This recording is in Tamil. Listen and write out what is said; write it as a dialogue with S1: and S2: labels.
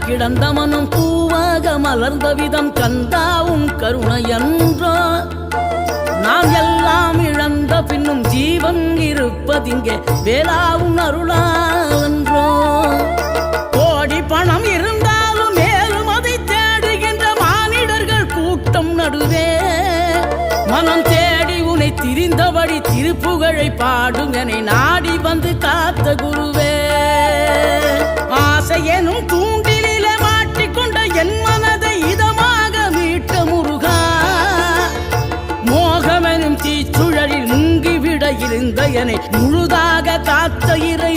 S1: கிடந்த மனம் பூவாக மலர்ந்த விதம் கந்தாவும் கருணையன்றோ நாம் எல்லாம் இழந்த பின்னும் ஜீவன் இருப்பதிங்கே வேளாவும் அருளாவென்றோ கோடி பணம் இருந்தாலும் மேலும் அதை தேடுகின்ற மானிடர்கள் கூட்டம் நடுவே மனம் தேடி உன்னை திரிந்தபடி திருப்புகழை பாடும் என நாடி வந்து காத்த குருவே ஆசை எனும் தூண்டிலே மாட்டிக்கொண்ட என் மனதை இதமாக மீட்ட முருகா மோகமெனும் தீச்சுழலில் முங்கிவிட இருந்த என்னை முழுதாக காத்த இறை